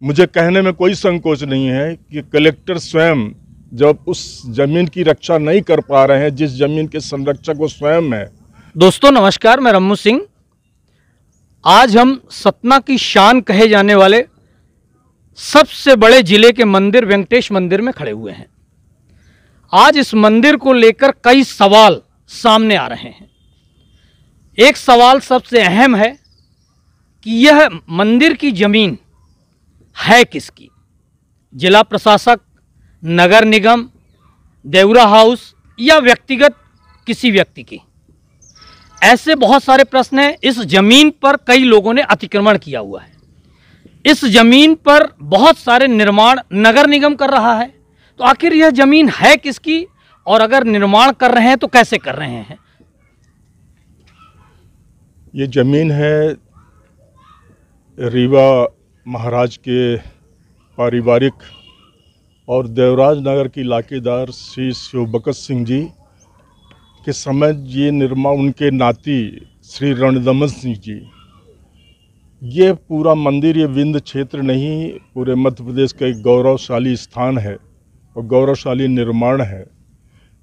मुझे कहने में कोई संकोच नहीं है कि कलेक्टर स्वयं जब उस जमीन की रक्षा नहीं कर पा रहे हैं जिस जमीन के संरक्षक वो स्वयं है। दोस्तों नमस्कार, मैं रम्मू सिंह। आज हम सतना की शान कहे जाने वाले सबसे बड़े जिले के मंदिर वेंकटेश मंदिर में खड़े हुए हैं। आज इस मंदिर को लेकर कई सवाल सामने आ रहे हैं। एक सवाल सबसे अहम है कि यह मंदिर की जमीन है किसकी? जिला प्रशासक, नगर निगम, देवरा हाउस या व्यक्तिगत किसी व्यक्ति की? ऐसे बहुत सारे प्रश्न हैं। इस जमीन पर कई लोगों ने अतिक्रमण किया हुआ है। इस जमीन पर बहुत सारे निर्माण नगर निगम कर रहा है। तो आखिर यह जमीन है किसकी, और अगर निर्माण कर रहे हैं तो कैसे कर रहे हैं? ये जमीन है रीवा महाराज के पारिवारिक और देवराज नगर की इलाकेदार श्री शिवबकत सिंह जी के समय ये निर्माण उनके नाती श्री रणदमन सिंह जी। ये पूरा मंदिर, ये विंध्य क्षेत्र नहीं, पूरे मध्य प्रदेश का एक गौरवशाली स्थान है और गौरवशाली निर्माण है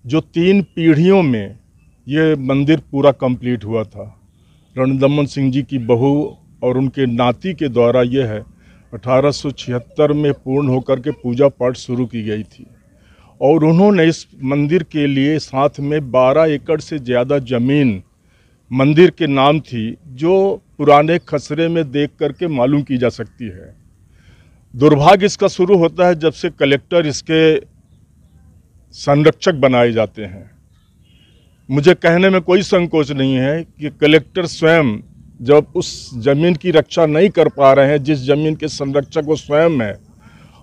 जो 3 पीढ़ियों में ये मंदिर पूरा कंप्लीट हुआ था। रणदमन सिंह जी की बहू और उनके नाती के द्वारा यह है 1876 में पूर्ण होकर के पूजा पाठ शुरू की गई थी और उन्होंने इस मंदिर के लिए साथ में 12 एकड़ से ज़्यादा ज़मीन मंदिर के नाम थी, जो पुराने खसरे में देख करके मालूम की जा सकती है। दुर्भाग्य इसका शुरू होता है जब से कलेक्टर इसके संरक्षक बनाए जाते हैं। मुझे कहने में कोई संकोच नहीं है कि कलेक्टर स्वयं जब उस जमीन की रक्षा नहीं कर पा रहे हैं जिस जमीन के संरक्षक वो स्वयं है,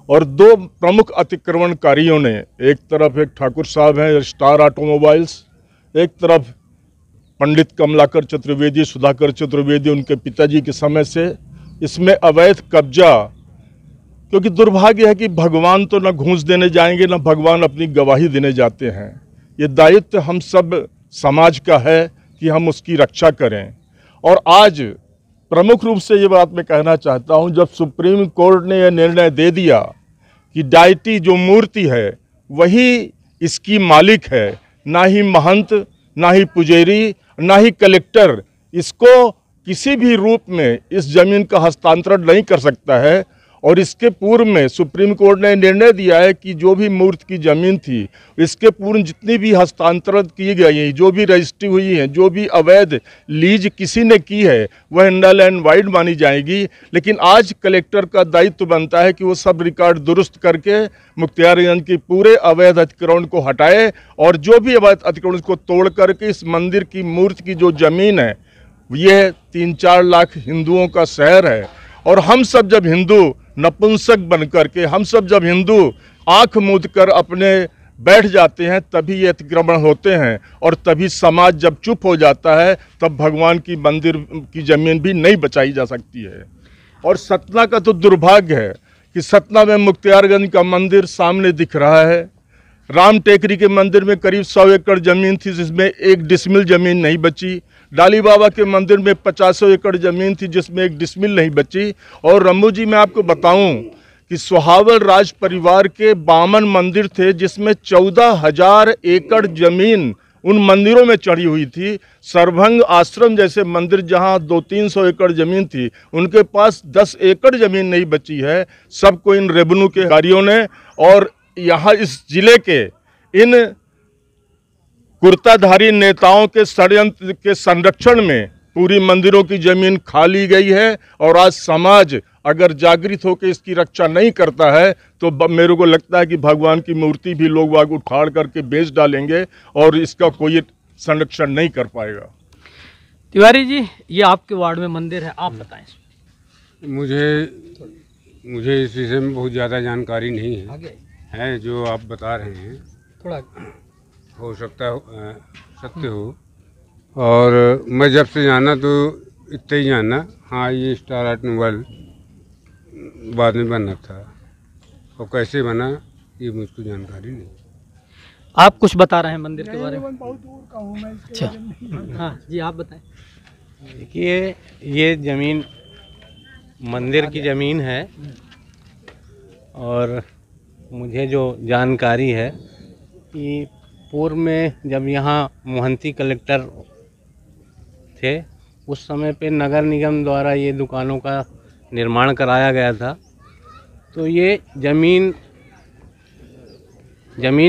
और 2 प्रमुख अतिक्रमणकारियों ने, एक तरफ एक ठाकुर साहब हैं स्टार ऑटोमोबाइल्स, एक तरफ पंडित कमलाकर चतुर्वेदी, सुधाकर चतुर्वेदी, उनके पिताजी के समय से इसमें अवैध कब्जा। क्योंकि दुर्भाग्य है कि भगवान तो न घूस देने जाएंगे न भगवान अपनी गवाही देने जाते हैं। ये दायित्व हम सब समाज का है कि हम उसकी रक्षा करें। और आज प्रमुख रूप से ये बात मैं कहना चाहता हूँ, जब सुप्रीम कोर्ट ने यह निर्णय दे दिया कि डायटी जो मूर्ति है वही इसकी मालिक है, ना ही महंत, ना ही पुजेरी, ना ही कलेक्टर इसको किसी भी रूप में इस जमीन का हस्तांतरण नहीं कर सकता है। और इसके पूर्व में सुप्रीम कोर्ट ने निर्णय दिया है कि जो भी मूर्ति की ज़मीन थी इसके पूर्व जितनी भी हस्तांतरण की गई है, जो भी रजिस्ट्री हुई है, जो भी अवैध लीज किसी ने की है, वह नल एंड वाइड मानी जाएगी। लेकिन आज कलेक्टर का दायित्व बनता है कि वो सब रिकॉर्ड दुरुस्त करके मुख्तियारगंज की पूरे अवैध अतिक्रमण को हटाए और जो भी अवैध अतिक्रमण को तोड़ करके इस मंदिर की मूर्ति की जो ज़मीन है, यह 3-4 लाख हिंदुओं का शहर है। और हम सब जब हिंदू नपुंसक बन करके, हम सब जब हिंदू आंख मूंद कर अपने बैठ जाते हैं, तभी ये अतिक्रमण होते हैं। और तभी समाज जब चुप हो जाता है तब भगवान की मंदिर की ज़मीन भी नहीं बचाई जा सकती है। और सतना का तो दुर्भाग्य है कि सतना में मुख्तियारगंज का मंदिर सामने दिख रहा है। राम टेकरी के मंदिर में करीब 100 एकड़ ज़मीन थी जिसमें 1 डिसमिल ज़मीन नहीं बची। डाली बाबा के मंदिर में 50 एकड़ ज़मीन थी जिसमें 1 डिसमिल नहीं बची। और रम्मू जी, मैं आपको बताऊं कि सुहावल राज परिवार के 52 मंदिर थे जिसमें 14,000 एकड़ ज़मीन उन मंदिरों में चढ़ी हुई थी। सरभंग आश्रम जैसे मंदिर जहां 200-300 एकड़ ज़मीन थी, उनके पास 10 एकड़ ज़मीन नहीं बची है। सबको इन रेवेन्यू के अधिकारियों ने और यहाँ इस जिले के इन कुर्ताधारी नेताओं के षड्यंत्र के संरक्षण में पूरी मंदिरों की जमीन खा ली गई है। और आज समाज अगर जागृत होकर इसकी रक्षा नहीं करता है तो मेरे को लगता है कि भगवान की मूर्ति भी लोग वाग उखाड़ करके बेच डालेंगे और इसका कोई संरक्षण नहीं कर पाएगा। तिवारी जी, ये आपके वार्ड में मंदिर है, आप बताएं। मुझे इस विषय में बहुत ज़्यादा जानकारी नहीं है जो आप बता रहे हैं, थोड़ा हो सकता है सत्य हो। और मैं जब से जाना तो इतना ही जाना, हाँ ये स्टार ऑटोमोबाइल बाद में बना था और कैसे बना ये मुझको जानकारी नहीं। आप कुछ बता रहे हैं मंदिर के बारे में? अच्छा, हाँ जी, आप बताएं। देखिए, ये ज़मीन मंदिर की ज़मीन है और मुझे जो जानकारी है कि पूर्व में जब यहाँ मोहंती कलेक्टर थे उस समय पे नगर निगम द्वारा ये दुकानों का निर्माण कराया गया था। तो ये ज़मीन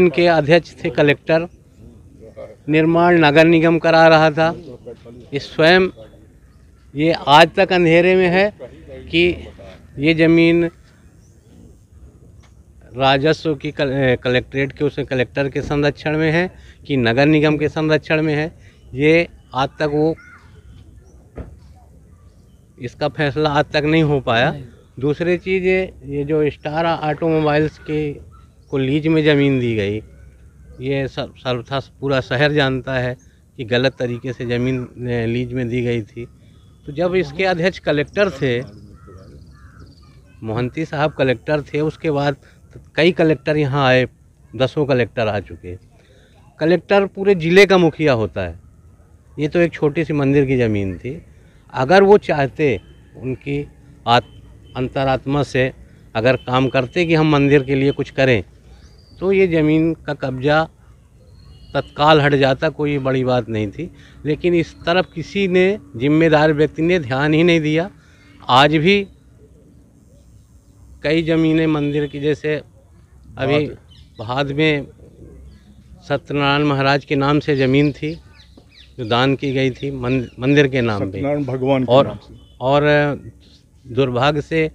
के अध्यक्ष थे कलेक्टर, निर्माण नगर निगम करा रहा था। ये स्वयं ये आज तक अंधेरे में है कि ये ज़मीन राजस्व की कलेक्ट्रेट के उसमें कलेक्टर के संरक्षण में है कि नगर निगम के संरक्षण में है, ये आज तक वो इसका फैसला आज तक नहीं हो पाया। दूसरी चीज़ ये जो स्टार ऑटोमोबाइल्स के को लीज में ज़मीन दी गई, ये सर्वथा पूरा शहर जानता है कि गलत तरीके से ज़मीन लीज में दी गई थी। तो जब इसके अध्यक्ष कलेक्टर थे, मोहंती साहब कलेक्टर थे, उसके बाद कई कलेक्टर यहाँ आए, 10 कलेक्टर आ चुके। कलेक्टर पूरे ज़िले का मुखिया होता है। ये तो एक छोटी सी मंदिर की ज़मीन थी। अगर वो चाहते, उनकी अंतरात्मा से अगर काम करते कि हम मंदिर के लिए कुछ करें, तो ये ज़मीन का कब्जा तत्काल हट जाता, कोई बड़ी बात नहीं थी। लेकिन इस तरफ किसी ने, जिम्मेदार व्यक्ति ने ध्यान ही नहीं दिया। आज भी कई ज़मीनें मंदिर की, जैसे अभी बाद में सत्यनारायण महाराज के नाम से ज़मीन थी जो दान की गई थी मंदिर के नाम पे, सत्यनारायण भगवान के नाम से। और दुर्भाग्य से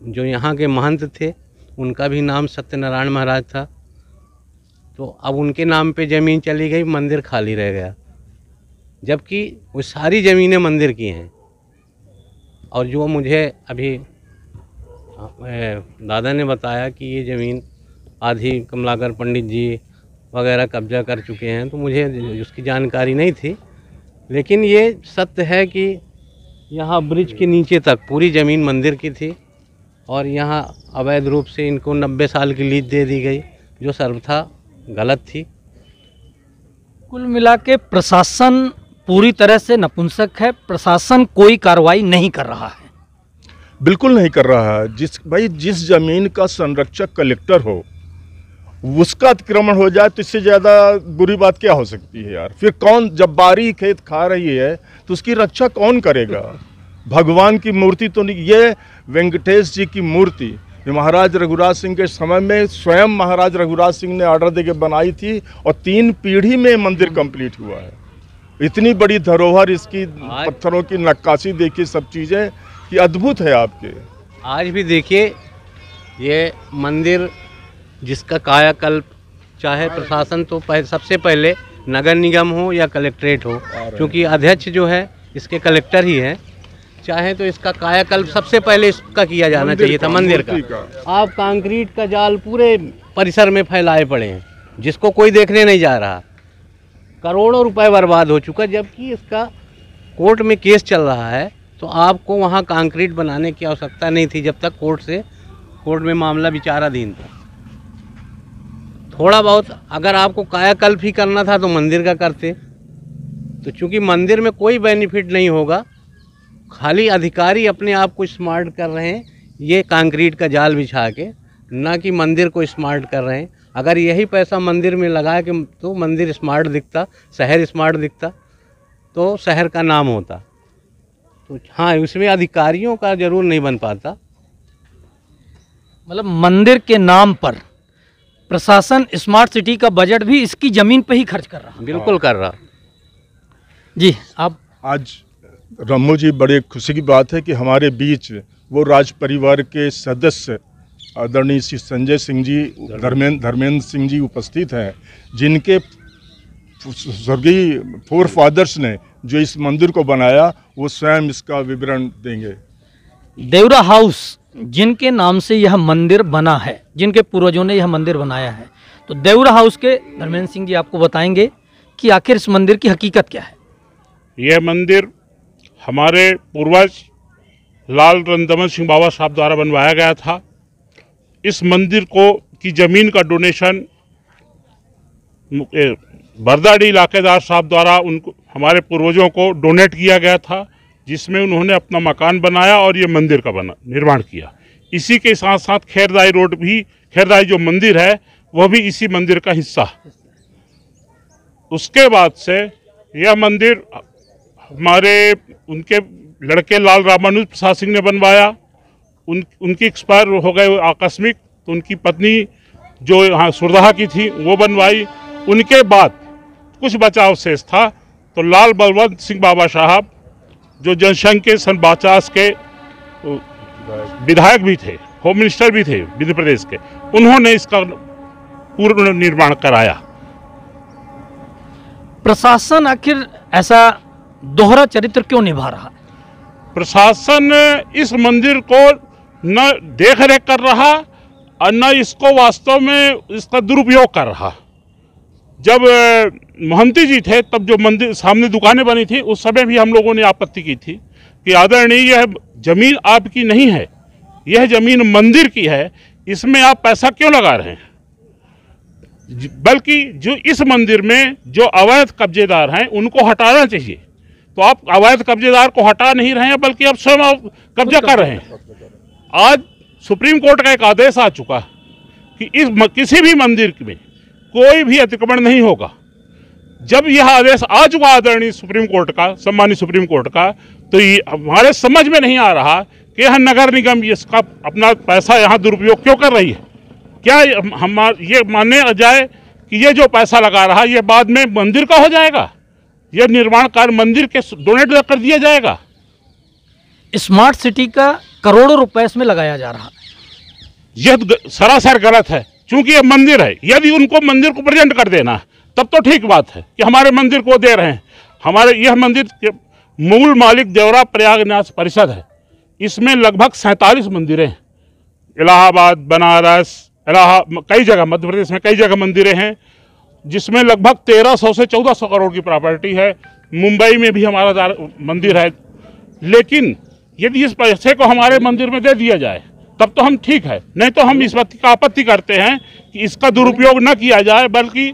जो यहाँ के महंत थे उनका भी नाम सत्यनारायण महाराज था। तो अब उनके नाम पे ज़मीन चली गई, मंदिर खाली रह गया, जबकि वो सारी ज़मीनें मंदिर की हैं। और जो मुझे अभी दादा ने बताया कि ये ज़मीन आधी कमलाकर पंडित जी वगैरह कब्जा कर चुके हैं, तो मुझे उसकी जानकारी नहीं थी। लेकिन ये सत्य है कि यहाँ ब्रिज के नीचे तक पूरी ज़मीन मंदिर की थी और यहाँ अवैध रूप से इनको 90 साल की लीज दे दी गई, जो सर्वथा गलत थी। कुल मिला के प्रशासन पूरी तरह से नपुंसक है। प्रशासन कोई कार्रवाई नहीं कर रहा है। बिल्कुल नहीं कर रहा है। जिस जमीन का संरक्षक कलेक्टर हो, उसका अतिक्रमण हो जाए तो इससे ज़्यादा बुरी बात क्या हो सकती है यार। फिर कौन, जब बारी खेत खा रही है तो उसकी रक्षा कौन करेगा। भगवान की मूर्ति तो नहीं, ये वेंकटेश जी की मूर्ति महाराज रघुराज सिंह के समय में स्वयं महाराज रघुराज सिंह ने ऑर्डर देके बनाई थी और 3 पीढ़ी में मंदिर कंप्लीट हुआ है। इतनी बड़ी धरोहर, इसकी पत्थरों की नक्काशी देखिए, सब चीज़ें कि अद्भुत है आपके। आज भी देखिए ये मंदिर जिसका कायाकल्प, चाहे प्रशासन तो सबसे पहले नगर निगम हो या कलेक्ट्रेट हो, क्योंकि अध्यक्ष जो है इसके कलेक्टर ही है, चाहे तो इसका कायाकल्प सबसे पहले इसका किया जाना चाहिए था, मंदिर का। आप कंक्रीट का जाल पूरे परिसर में फैलाए पड़े हैं, जिसको कोई देखने नहीं जा रहा। करोड़ों रुपए बर्बाद हो चुका, जबकि इसका कोर्ट में केस चल रहा है। तो आपको वहाँ कंक्रीट बनाने की आवश्यकता नहीं थी जब तक कोर्ट में मामला विचाराधीन था। थोड़ा बहुत अगर आपको कायाकल्प ही करना था तो मंदिर का करते। तो चूंकि मंदिर में कोई बेनिफिट नहीं होगा, खाली अधिकारी अपने आप को स्मार्ट कर रहे हैं ये कंक्रीट का जाल बिछा के, ना कि मंदिर को स्मार्ट कर रहे हैं। अगर यही पैसा मंदिर में लगा के तो मंदिर स्मार्ट दिखता, शहर स्मार्ट दिखता, तो शहर का नाम होता। तो हाँ, उसमें अधिकारियों का जरूर नहीं बन पाता। मतलब मंदिर के नाम पर प्रशासन स्मार्ट सिटी का बजट भी इसकी ज़मीन पे ही खर्च कर रहा। बिल्कुल कर रहा। जी, आप आज रम्मू जी, बड़े खुशी की बात है कि हमारे बीच वो राज परिवार के सदस्य आदरणीय श्री संजय सिंह जी, धर्मेंद्र सिंह जी उपस्थित हैं, जिनके स्वर्गीय फोर फादर्स ने जो इस मंदिर को बनाया, वो स्वयं इसका विवरण देंगे। देवरा हाउस जिनके नाम से यह मंदिर बना है, जिनके पूर्वजों ने यह मंदिर बनाया है, तो देवरा हाउस के धर्मेंद्र सिंह जी आपको बताएंगे कि आखिर इस मंदिर की हकीकत क्या है। यह मंदिर हमारे पूर्वज लाल रंदमन सिंह बाबा साहब द्वारा बनवाया गया था। इस मंदिर को की ज़मीन का डोनेशन बरदाडी इलाकेदार साहब द्वारा उनको, हमारे पूर्वजों को डोनेट किया गया था, जिसमें उन्होंने अपना मकान बनाया और ये मंदिर का निर्माण किया। इसी के साथ साथ खेरदाई रोड भी, खेरदाई जो मंदिर है वह भी इसी मंदिर का हिस्सा। उसके बाद से यह मंदिर हमारे उनके लड़के लाल रामानुज प्रसाद सिंह ने बनवाया। उनकी एक्सपायर हो गए आकस्मिक, तो उनकी पत्नी जो यहाँ सुरदहा की थी वो बनवाई। उनके बाद कुछ बचाव शेष था तो लाल बलवंत सिंह बाबा साहब जो जनसंघ के सन 50 के विधायक भी थे, होम मिनिस्टर भी थे मध्य प्रदेश के, उन्होंने इसका पूर्ण निर्माण कराया। प्रशासन आखिर ऐसा दोहरा चरित्र क्यों निभा रहा? प्रशासन इस मंदिर को न देख रेख कर रहा और न इसको वास्तव में इसका दुरुपयोग कर रहा। जब महंती जी थे तब जो मंदिर सामने दुकानें बनी थी उस समय भी हम लोगों ने आपत्ति की थी कि आदरणीय यह जमीन आपकी नहीं है, यह जमीन मंदिर की है, इसमें आप पैसा क्यों लगा रहे हैं? बल्कि जो इस मंदिर में जो अवैध कब्जेदार हैं उनको हटाना चाहिए। तो आप अवैध कब्जेदार को हटा नहीं रहे हैं बल्कि आप स्वयं कब्जा कर रहे हैं। आज सुप्रीम कोर्ट का एक आदेश आ चुका कि किसी भी मंदिर में कोई भी अतिक्रमण नहीं होगा। जब यह आदेश आ चुका आदरणीय सुप्रीम कोर्ट का, सम्मानित सुप्रीम कोर्ट का, तो ये हमारे समझ में नहीं आ रहा कि यह नगर निगम इसका अपना पैसा यहाँ दुरुपयोग क्यों कर रही है। क्या हम ये मानने जाए कि ये जो पैसा लगा रहा ये बाद में मंदिर का हो जाएगा, यह निर्माण कार्य मंदिर के डोनेट कर दिया जाएगा? स्मार्ट सिटी का करोड़ों रुपए इसमें लगाया जा रहा है, यह सरासर गलत है। क्योंकि यह मंदिर है, यदि उनको मंदिर को प्रेजेंट कर देना तब तो ठीक बात है कि हमारे मंदिर को दे रहे हैं। हमारे यह मंदिर के मूल मालिक देवरा प्रयागन्यास परिषद है। इसमें लगभग 47 मंदिरें हैं। इलाहाबाद, बनारस, कई जगह मध्य प्रदेश में कई जगह मंदिरें हैं, जिसमें लगभग 1300 से 1400 करोड़ की प्रॉपर्टी है। मुंबई में भी हमारा मंदिर है। लेकिन यदि इस पैसे को हमारे मंदिर में दे दिया जाए तब तो हम ठीक है, नहीं तो हम इस बात की आपत्ति करते हैं कि इसका दुरुपयोग न किया जाए बल्कि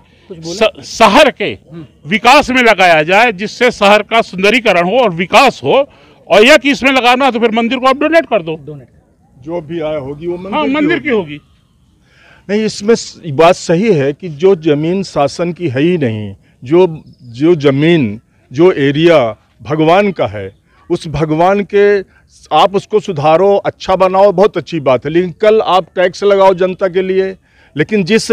शहर के विकास में लगाया जाए, जिससे शहर का सुंदरीकरण हो और विकास हो। और यह कि इसमें लगाना तो फिर मंदिर को आप डोनेट कर दो, जो भी आय होगी वो मंदिर की होगी। नहीं, इसमें बात सही है कि जो जमीन शासन की है ही नहीं, जो जमीन, जो एरिया भगवान का है, उस भगवान के आप उसको सुधारो, अच्छा बनाओ, बहुत अच्छी बात है। लेकिन कल आप टैक्स लगाओ जनता के लिए, लेकिन जिस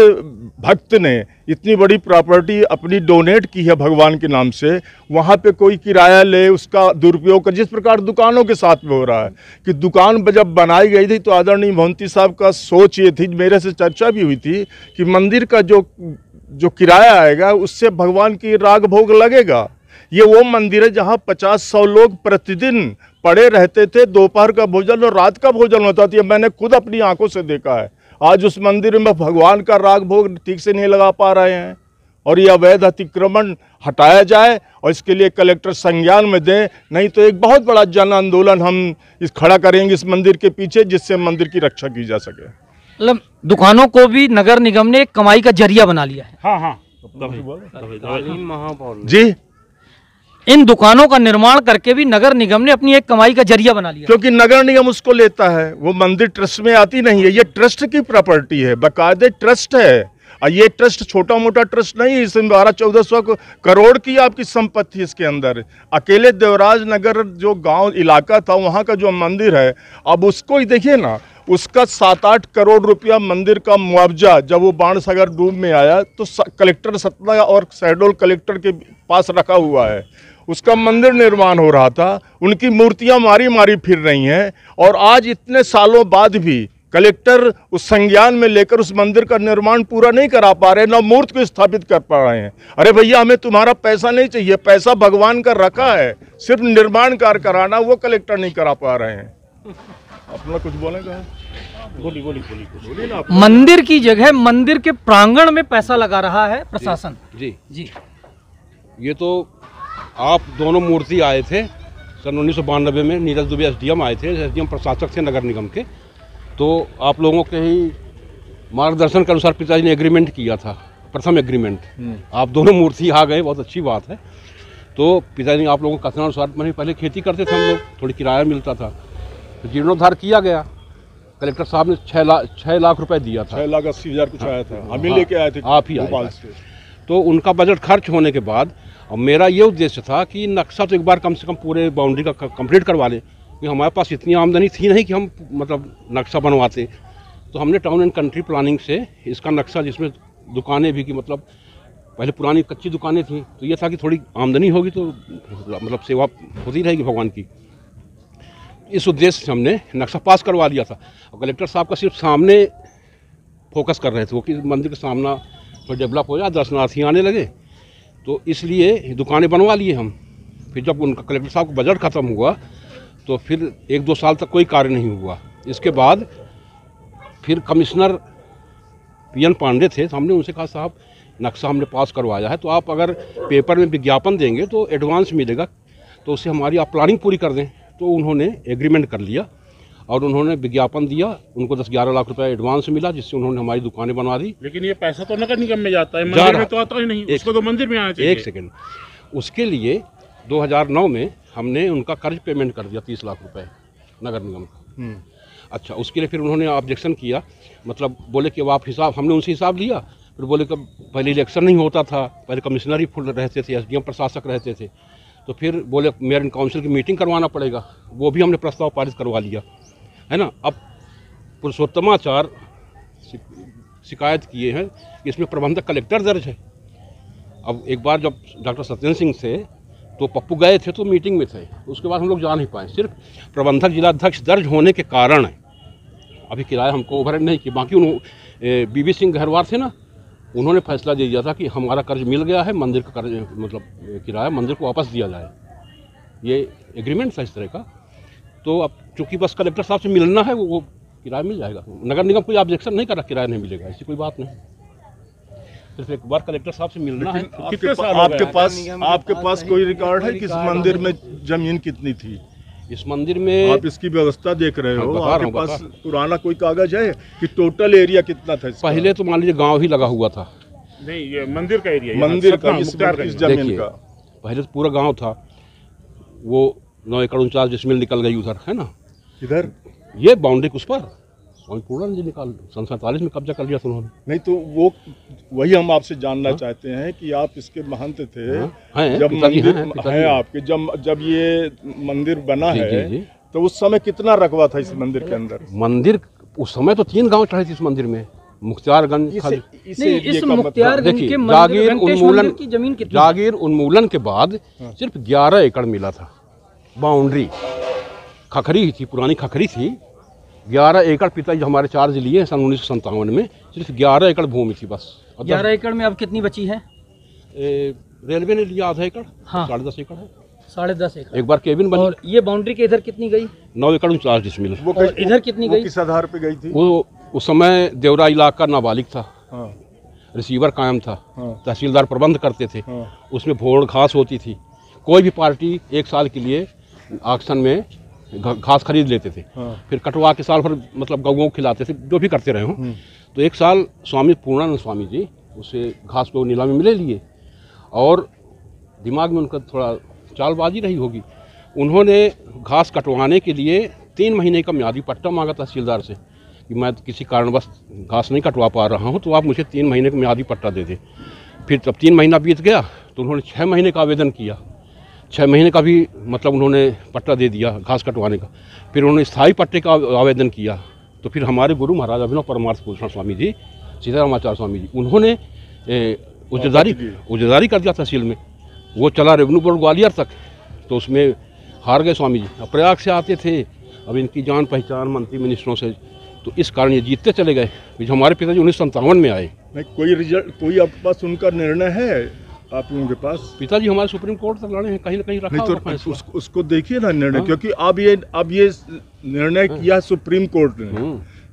भक्त ने इतनी बड़ी प्रॉपर्टी अपनी डोनेट की है भगवान के नाम से, वहाँ पे कोई किराया ले, उसका दुरुपयोग कर, जिस प्रकार दुकानों के साथ में हो रहा है कि दुकान जब बनाई गई थी तो आदरणीय महंती साहब का सोच ये थी, मेरे से चर्चा भी हुई थी कि मंदिर का जो किराया आएगा उससे भगवान की राग भोग लगेगा। ये वो मंदिर है जहाँ 50-100 लोग प्रतिदिन पड़े रहते थे, दोपहर का भोजन और रात का भोजन होता था। मैंने खुद अपनी आंखों से देखा है। आज उस मंदिर में भगवान का राग भोग ठीक से नहीं लगा पा रहे हैं। और ये अवैध अतिक्रमण हटाया जाए और इसके लिए कलेक्टर संज्ञान में दें, नहीं तो एक बहुत बड़ा जन आंदोलन हम खड़ा करेंगे इस मंदिर के पीछे, जिससे मंदिर की रक्षा की जा सके। मतलब दुकानों को भी नगर निगम ने एक कमाई का जरिया बना लिया है। हाँ जी, इन दुकानों का निर्माण करके भी नगर निगम ने अपनी एक कमाई का जरिया बना लिया, क्योंकि नगर निगम उसको लेता है, वो मंदिर ट्रस्ट में आती नहीं है। ये ट्रस्ट की प्रॉपर्टी है, बाकायदे ट्रस्ट है। और ये ट्रस्ट छोटा मोटा ट्रस्ट नहीं है, इसमें 1200-1400 करोड़ की आपकी संपत्ति इसके अंदर। अकेले देवराज नगर जो गांव इलाका था वहाँ का जो मंदिर है, अब उसको ही देखिए ना, उसका 7-8 करोड़ रुपया मंदिर का मुआवजा जब वो बाणसागर डूब में आया तो कलेक्टर सतना और शहडोल कलेक्टर के पास रखा हुआ है। उसका मंदिर निर्माण हो रहा था, उनकी मूर्तियां मारी मारी फिर रही हैं। और आज इतने सालों बाद भी कलेक्टर उस संज्ञान में लेकर उस मंदिर का निर्माण पूरा नहीं करा पा रहे, न मूर्ति को स्थापित कर पा रहे हैं। अरे भैया, हमें तुम्हारा पैसा नहीं चाहिए, पैसा भगवान का रखा है, सिर्फ निर्माण कार्य कराना वो कलेक्टर नहीं करा पा रहे हैं। अपना कुछ बोलेगा? बोली ना। मंदिर की जगह मंदिर के प्रांगण में पैसा लगा रहा है प्रशासन। जी, ये तो आप दोनों मूर्ति आए थे सन 1992 में, नीरज दुबे एसडीएम आए थे, एसडीएम प्रशासक थे नगर निगम के। तो आप लोगों के ही मार्गदर्शन के अनुसार पिताजी ने एग्रीमेंट किया था, प्रथम एग्रीमेंट। आप दोनों मूर्ति आ गए, बहुत अच्छी बात है। तो पिताजी ने आप लोगों के कथनानुसार, मैंने पहले खेती करते थे हम लोग, थोड़ी किराया मिलता था, तो जीर्णोद्धार किया गया। कलेक्टर साहब ने 6 लाख रुपए दिया था। 6,80,000 कुछ आया था, हम ही लेके आए थे, आप ही आए भोपाल थे। से। तो उनका बजट खर्च होने के बाद और मेरा ये उद्देश्य था कि नक्शा तो एक बार कम से कम पूरे बाउंड्री का कंप्लीट करवा लें, कि हमारे पास इतनी आमदनी थी नहीं कि हम मतलब नक्शा बनवाते। तो हमने टाउन एंड कंट्री प्लानिंग से इसका नक्शा, जिसमें दुकानें भी, कि मतलब पहले पुरानी कच्ची दुकानें थी, तो ये था कि थोड़ी आमदनी होगी तो मतलब सेवा होती रहेगी भगवान की। इस उद्देश्य से हमने नक्शा पास करवा लिया था। और कलेक्टर साहब का सिर्फ सामने फोकस कर रहे थे वो, कि मंदिर का सामना थोड़ा डेवलप हो जाए, दर्शनार्थी आने लगे, तो इसलिए दुकानें बनवा लिए हम। फिर जब उनका कलेक्टर साहब का बजट ख़त्म हुआ तो फिर 1-2 साल तक कोई कार्य नहीं हुआ। इसके बाद फिर कमिश्नर PN पांडे थे, तो हमने उनसे कहा साहब नक्शा हमने पास करवाया है, तो आप अगर पेपर में विज्ञापन देंगे तो एडवांस मिलेगा, तो उससे हमारी आप प्लानिंग पूरी कर दें। तो उन्होंने एग्रीमेंट कर लिया और उन्होंने विज्ञापन दिया, उनको 10-11 लाख रुपए एडवांस मिला, जिससे उन्होंने हमारी दुकानें बनवा दी। लेकिन ये पैसा तो नगर निगम में जाता है, मंदिर में तो आता ही नहीं, उसको तो मंदिर में आना चाहिए। एक सेकेंड, उसके लिए 2009 में हमने उनका कर्ज पेमेंट कर दिया 30 लाख रुपए नगर निगम का। अच्छा, उसके लिए फिर उन्होंने ऑब्जेक्शन किया, मतलब बोले कि अब आप हिसाब, हमने उनसे हिसाब लिया, फिर बोले कि पहले इलेक्शन नहीं होता था, पहले कमिश्नर ही फुल रहते थे, SDM प्रशासक रहते थे, तो फिर बोले मेयर इन काउंसिल की मीटिंग करवाना पड़ेगा। वो भी हमने प्रस्ताव पारित करवा लिया है ना। अब पुरुषोत्तमाचार शिकायत किए हैं कि इसमें प्रबंधक कलेक्टर दर्ज है। अब एक बार जब डॉक्टर सत्येंद्र सिंह से तो पप्पू गए थे तो मीटिंग में थे, उसके बाद हम लोग जा नहीं पाए। सिर्फ प्रबंधक जिलाध्यक्ष दर्ज होने के कारण अभी किराया हमको ओवरहेड नहीं किया। बाकी BB सिंह घरवार थे ना, उन्होंने फैसला दे दिया था कि हमारा कर्ज मिल गया है, मंदिर का कर्ज मतलब किराया मंदिर को वापस दिया जाए। ये एग्रीमेंट था इस तरह का। तो अब चूँकि बस कलेक्टर साहब से मिलना है, वो किराया मिल जाएगा। नगर निगम कोई ऑब्जेक्शन नहीं करा, किराया नहीं मिलेगा, ऐसी कोई बात नहीं। सिर्फ एक बार कलेक्टर साहब से मिलना है। आपके पास कोई रिकॉर्ड है कि इस मंदिर में जमीन कितनी थी? इस मंदिर में आप इसकी व्यवस्था देख रहे हो, बता आपके पास पुराना कोई कागज है कि टोटल एरिया कितना था इसका? पहले तो मान लीजिए गांव ही लगा हुआ था। नहीं, ये मंदिर का एरिया, मंदिर का, इस जमीन का पहले तो पूरा गांव था, वो 9 एकड़ 49 डिसमिल निकल गई उधर, है ना। इधर ये बाउंड्री उस पर स्वामी पूर्णानंद जी निकाल 47 में कब्जा कर लिया था उन्होंने। नहीं, तो वो वही हम आपसे जानना चाहते हैं कि आप इसके महंत थे जब मंदिर है आपके, जब ये मंदिर बना है तो उस समय कितना रकबा था इस मंदिर के अंदर? मंदिर उस समय तो 3 गांव चढ़े थे इस मंदिर में। मुख्तियारगंज, जागीर उन्मूलन के बाद सिर्फ 11 एकड़ मिला था बाउंड्री। खखरी थी, पुरानी खखरी थी। 11 एकड़ पिताजी हमारे चार्ज लिए सन 1957 में, सिर्फ 11 एकड़ भूमि थी बस। 11 एकड़ में अब कितनी बची है? रेलवे ने लिया आधा एकड़, हाँ। 10.5 एकड़ है। 10.5 एकड़। एक बार केबिन बनी। और ये बाउंड्री के इधर कितनी गई? 9 एकड़ 49 डिसमिल। और इधर कितनी गई? किस आधार पे गई थी? वो उस समय देवरा इलाका नाबालिग था, हाँ। रिसीवर कायम था, हाँ। तहसीलदार प्रबंध करते थे, हाँ। उसमें भोड़ घास होती थी। कोई भी पार्टी 1 साल के लिए ऑक्शन में घास खरीद लेते थे, हाँ। फिर कटवा के साल भर मतलब गऊ को खिलाते थे, जो भी करते रहे हों। तो एक साल स्वामी पूर्णानंद स्वामी जी उसे घास को नीलामी में ले लिए और दिमाग में उनका थोड़ा चालबाजी रही होगी। उन्होंने घास कटवाने के लिए 3 महीने का म्यादी पट्टा मांगा तहसीलदार से कि मैं किसी कारणवश घास नहीं कटवा पा रहा हूँ, तो आप मुझे 3 महीने का म्यादी पट्टा दे दें। फिर जब 3 महीना बीत गया तो उन्होंने 6 महीने का आवेदन किया। 6 महीने का भी मतलब उन्होंने पट्टा दे दिया घास कटवाने का। फिर उन्होंने स्थायी पट्टे का आवेदन किया। तो फिर हमारे गुरु महाराज अभिनव परमार्थ भूषण स्वामी जी, सीतारामाचार्य स्वामी जी, उन्होंने उज्जदारी कर दिया तहसील में। वो चला रेवेन्यू बोर्ड ग्वालियर तक, तो उसमें हार गए स्वामी जी। अब प्रयाग से आते थे, अब इनकी जान पहचान मंत्री मिनिस्टरों से, तो इस कारण ये जीतते चले गए। हमारे पिताजी 1957 में आए। नहीं, कोई रिजल्ट, कोई आपके पास उनका निर्णय है आप लोगों के पास? पिताजी हमारे सुप्रीम कोर्ट तक लड़े हैं, कहीं ना कहीं रखा नहीं, तो उसको देखिए ना निर्णय। हाँ? क्योंकि अब ये निर्णय किया सुप्रीम कोर्ट ने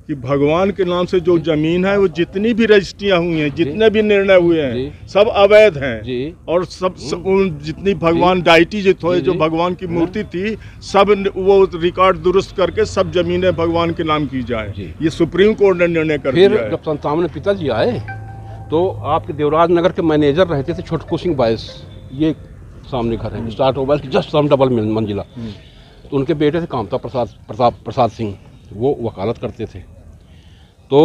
कि भगवान के नाम से जो जमीन है, वो जितनी भी रजिस्ट्रियां हुई हैं, जितने भी निर्णय हुए हैं, सब अवैध हैं। और सब जितनी भगवान डाइटी जो भगवान की मूर्ति थी, सब वो रिकॉर्ड दुरुस्त करके सब जमीनें भगवान के नाम की जाए। ये सुप्रीम कोर्ट ने निर्णय कर दिया है। फिर जब 57 में पिताजी आए तो आपके देवराज नगर के मैनेजर रहते थे छोटकू सिंह बायस, ये सामने घर है, स्टार्ट मोबाइल की जस्ट डबल मंजिला। तो उनके बेटे थे कामता प्रसाद सिंह, वो वकालत करते थे। तो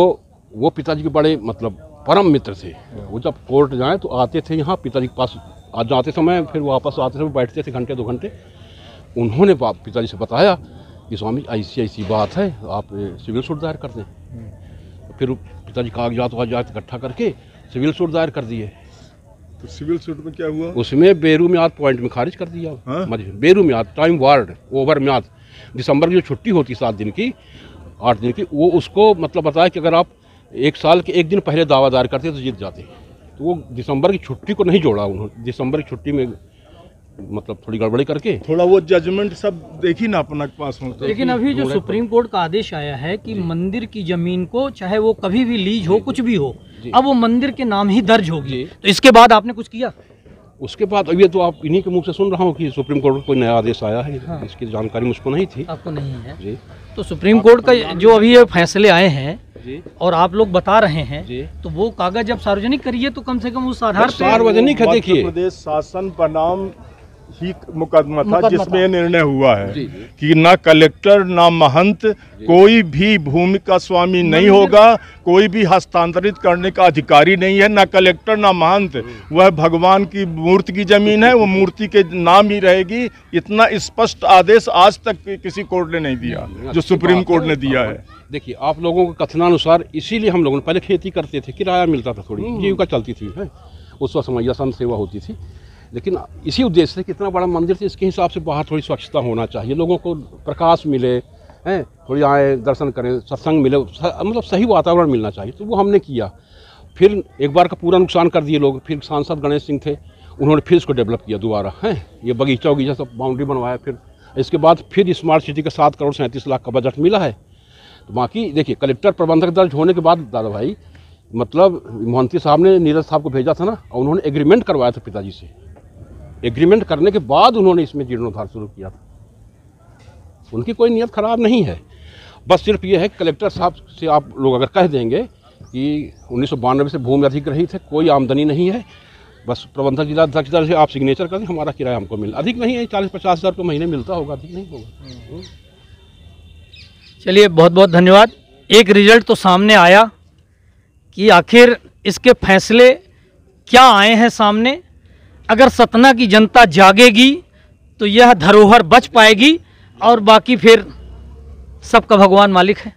वो पिताजी के बड़े मतलब परम मित्र थे। वो जब कोर्ट जाएँ तो आते थे यहाँ पिताजी के पास, आज जाते समय फिर वापस आते समय बैठते थे घंटे 2 घंटे। उन्होंने पिताजी से बताया कि स्वामी ऐसी ऐसी बात है, आप सिविल सूट दायर कर दें। फिर पिताजी कागजात इकट्ठा करके सिविल सूट दायर कर दिए। तो सिविल सूट में क्या हुआ? उसमें बेरू म्याद पॉइंट में खारिज कर दिया। बेरू म्याद, टाइम वार्ड, ओवर म्याद, दिसंबर की जो छुट्टी होती 7 दिन की, 8 दिन की, वो उसको मतलब बताया कि अगर आप 1 साल के 1 दिन पहले दावा दायर करते तो जीत जाते। तो वो दिसंबर की छुट्टी को नहीं जोड़ा उन्होंने। दिसंबर की छुट्टी में मतलब थोड़ी गड़बड़ी करके थोड़ा वो जजमेंट सब देखी ना अपना पास में। लेकिन अभी जो सुप्रीम कोर्ट का आदेश आया है कि मंदिर की जमीन को चाहे वो कभी भी लीज हो, कुछ भी हो, अब वो मंदिर के नाम ही दर्ज होगी। तो इसके बाद आपने कुछ किया? उसके बाद अब ये तो आप इन्हीं के मुंह से सुन रहा हूँ कि सुप्रीम कोर्ट का कोई नया आदेश आया है। हाँ। इसकी जानकारी मुझको नहीं थी। आपको नहीं है जी। तो सुप्रीम कोर्ट का जो अभी ये फैसले आए हैं जी, और आप लोग बता रहे हैं जी, तो वो कागज जब सार्वजनिक करिए तो कम से कम उस आधार पर सार्वजनिक है। देखिए, प्रदेश शासन बनाम ही मुकदमा था जिसमें यह निर्णय हुआ है कि ना कलेक्टर ना महंत कोई भी भूमि का स्वामी नहीं होगा, कोई भी हस्तांतरित करने का अधिकारी नहीं है। ना कलेक्टर ना महंत, वह भगवान की मूर्ति की जमीन है, वो मूर्ति के नाम ही रहेगी। इतना स्पष्ट आदेश आज तक किसी कोर्ट ने नहीं दिया जो सुप्रीम कोर्ट ने दिया है। देखिए, आप लोगों के कथनानुसार इसीलिए हम लोगों ने पहले खेती करते थे, किराया मिलता था, थोड़ी जीविका चलती थी, उस वक्त समैया संत सेवा होती थी। लेकिन इसी उद्देश्य से कितना बड़ा मंदिर थे, इसके हिसाब से बाहर थोड़ी स्वच्छता होना चाहिए, लोगों को प्रकाश मिले, हैं, थोड़ी आए दर्शन करें, सत्संग मिले, मतलब सही वातावरण मिलना चाहिए। तो वो हमने किया। फिर एक बार का पूरा नुकसान कर दिए लोग। फिर सांसद गणेश सिंह थे, उन्होंने फिर इसको डेवलप किया दोबारा, हैं, ये बगीचा वगीचा सब बाउंड्री बनवाया। फिर इसके बाद फिर स्मार्ट सिटी का 7 करोड़ 37 लाख का बजट मिला है। तो बाकी देखिए, कलेक्टर प्रबंधक दर्ज होने के बाद दादा भाई मतलब मोहंती साहब ने नीरज साहब को भेजा था ना, और उन्होंने एग्रीमेंट करवाया था पिताजी से। एग्रीमेंट करने के बाद उन्होंने इसमें जीर्णोद्धार शुरू किया था। उनकी कोई नीयत खराब नहीं है, बस सिर्फ ये है कि कलेक्टर साहब से आप लोग अगर कह देंगे कि 1992 से भूमि अधिग्रहित है, कोई आमदनी नहीं है, बस प्रबंधक जिला अध्यक्ष से आप सिग्नेचर कर दें, हमारा किराया हमको मिल, अधिक नहीं है, 40-50 हज़ार रुपये महीने मिलता होगा, अधिक नहीं होगा। चलिए, बहुत बहुत धन्यवाद। एक रिजल्ट तो सामने आया कि आखिर इसके फैसले क्या आए हैं सामने। अगर सतना की जनता जागेगी तो यह धरोहर बच पाएगी, और बाकी फिर सबका भगवान मालिक है।